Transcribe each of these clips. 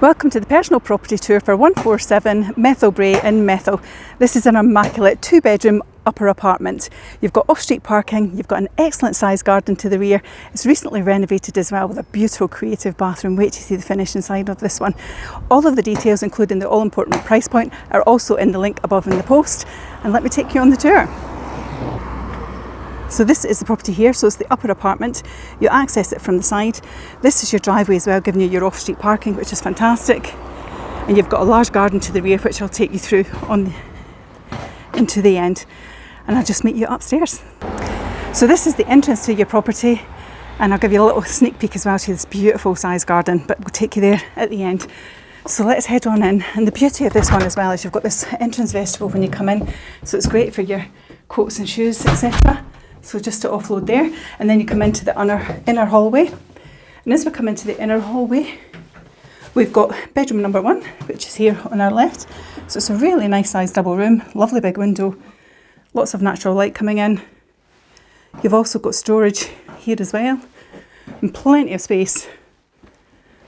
Welcome to the personal property tour for 147 Methil Brae in Methil. This is an immaculate 2-bedroom upper apartment. You've got off-street parking, you've got an excellent sized garden to the rear. It's recently renovated as well with a beautiful creative bathroom. Wait to see the finish inside of this one. All of the details, including the all-important price point, are also in the link above in the post. And let me take you on the tour. So this is the property here, so it's the upper apartment. You access it from the side. This is your driveway as well, giving you your off-street parking, which is fantastic. And you've got a large garden to the rear, which I'll take you through into the end. And I'll just meet you upstairs. So this is the entrance to your property, and I'll give you a little sneak peek as well to this beautiful sized garden, but we'll take you there at the end. So let's head on in. And the beauty of this one as well is you've got this entrance vestibule when you come in, so it's great for your coats and shoes, etc. So just to offload there, and then you come into the inner hallway. And as we come into the inner hallway, we've got bedroom number 1, which is here on our left. So it's a really nice sized double room, lovely big window, lots of natural light coming in. You've also got storage here as well, and plenty of space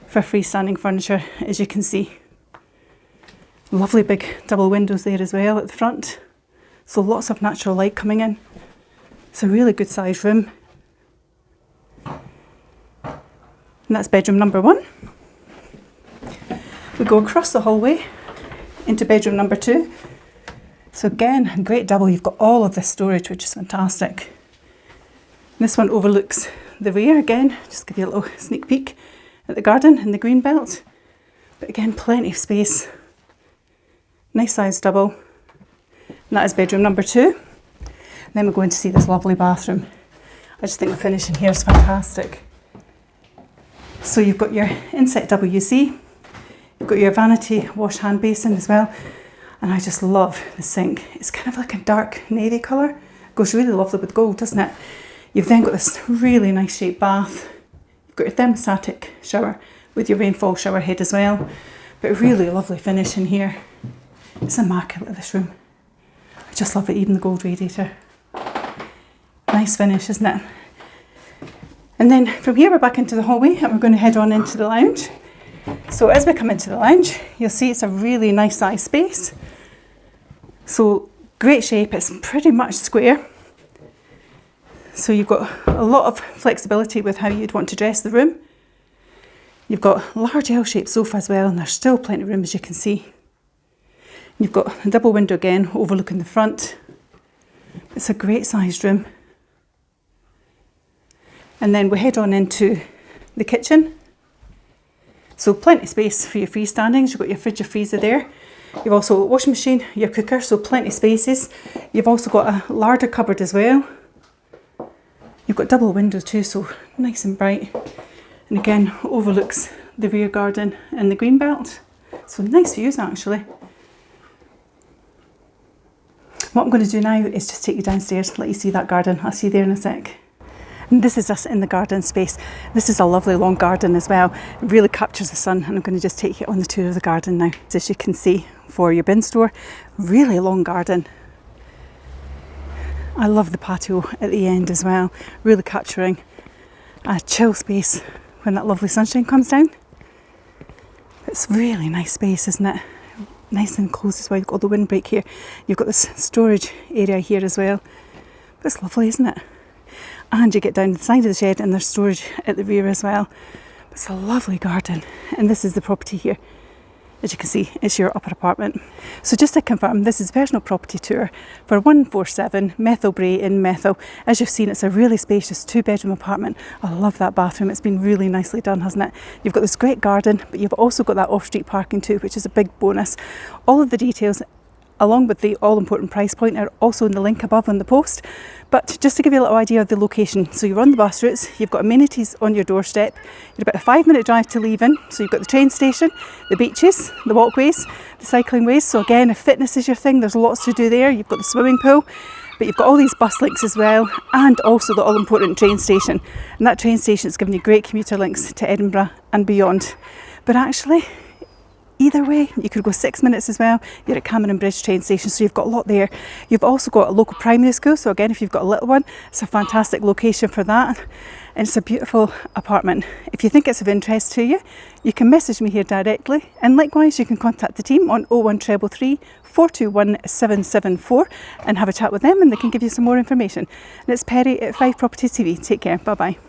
for freestanding furniture, as you can see. Lovely big double windows there as well at the front. So lots of natural light coming in. It's a really good sized room. And that's bedroom number 1. We go across the hallway into bedroom number 2. So again, a great double. You've got all of this storage, which is fantastic. This one overlooks the rear again. Just give you a little sneak peek at the garden and the green belt. But again, plenty of space. Nice sized double. And that is bedroom number 2. Then we're going to see this lovely bathroom. I just think the finish in here is fantastic. So you've got your inset WC, you've got your vanity wash hand basin as well, and I just love the sink. It's kind of like a dark navy colour. Goes really lovely with gold, doesn't it? You've then got this really nice shaped bath. You've got your thermostatic shower with your rainfall shower head as well. But a really lovely finish in here. It's immaculate, this room. I just love it, even the gold radiator. Nice finish, isn't it? And then from here we're back into the hallway, and we're going to head on into the lounge. So as we come into the lounge, you'll see it's a really nice size space. So great shape, it's pretty much square. So you've got a lot of flexibility with how you'd want to dress the room. You've got a large L-shaped sofa as well, and there's still plenty of room, as you can see. You've got a double window again overlooking the front. It's a great sized room. And then we head on into the kitchen. So plenty of space for your freestandings. You've got your fridge, your freezer there. You've also got a washing machine, your cooker, so plenty of spaces. You've also got a larder cupboard as well. You've got double windows too, so nice and bright. And again, overlooks the rear garden and the green belt. So nice views actually. What I'm going to do now is just take you downstairs, let you see that garden. I'll see you there in a sec. And this is us in the garden space. This is a lovely long garden as well. It really captures the sun, and I'm going to just take you on the tour of the garden now. As you can see, for your bin store, really long garden. I love the patio at the end as well, really capturing a chill space when that lovely sunshine comes down. It's really nice space, isn't it? Nice and close as well. You've got the windbreak here. You've got this storage area here as well. But it's lovely, isn't it? And you get down to the side of the shed, and there's storage at the rear as well. But it's a lovely garden, and this is the property here. As you can see, it's your upper apartment. So just to confirm, this is a personal property tour for 147 Methil Brae in Methil. As you've seen, it's a really spacious 2-bedroom apartment. I love that bathroom. It's been really nicely done, hasn't it? You've got this great garden, but you've also got that off-street parking too, which is a big bonus. All of the details, along with the all-important price point, are also in the link above on the post. But just to give you a little idea of the location, so you're on the bus routes, you've got amenities on your doorstep, you're about a 5-minute drive to Leven, so you've got the train station, the beaches, the walkways, the cycling ways. So again, if fitness is your thing, there's lots to do there. You've got the swimming pool, but you've got all these bus links as well, and also the all-important train station. And that train station is giving you great commuter links to Edinburgh and beyond. But actually, either way. You could go 6 minutes as well. You're at Cameron Bridge train station, so you've got a lot there. You've also got a local primary school, so again, if you've got a little one, it's a fantastic location for that. And it's a beautiful apartment. If you think it's of interest to you, you can message me here directly, and likewise you can contact the team on 01333 421 774 and have a chat with them, and they can give you some more information. And it's Perry at 5 Property TV. Take care. Bye bye.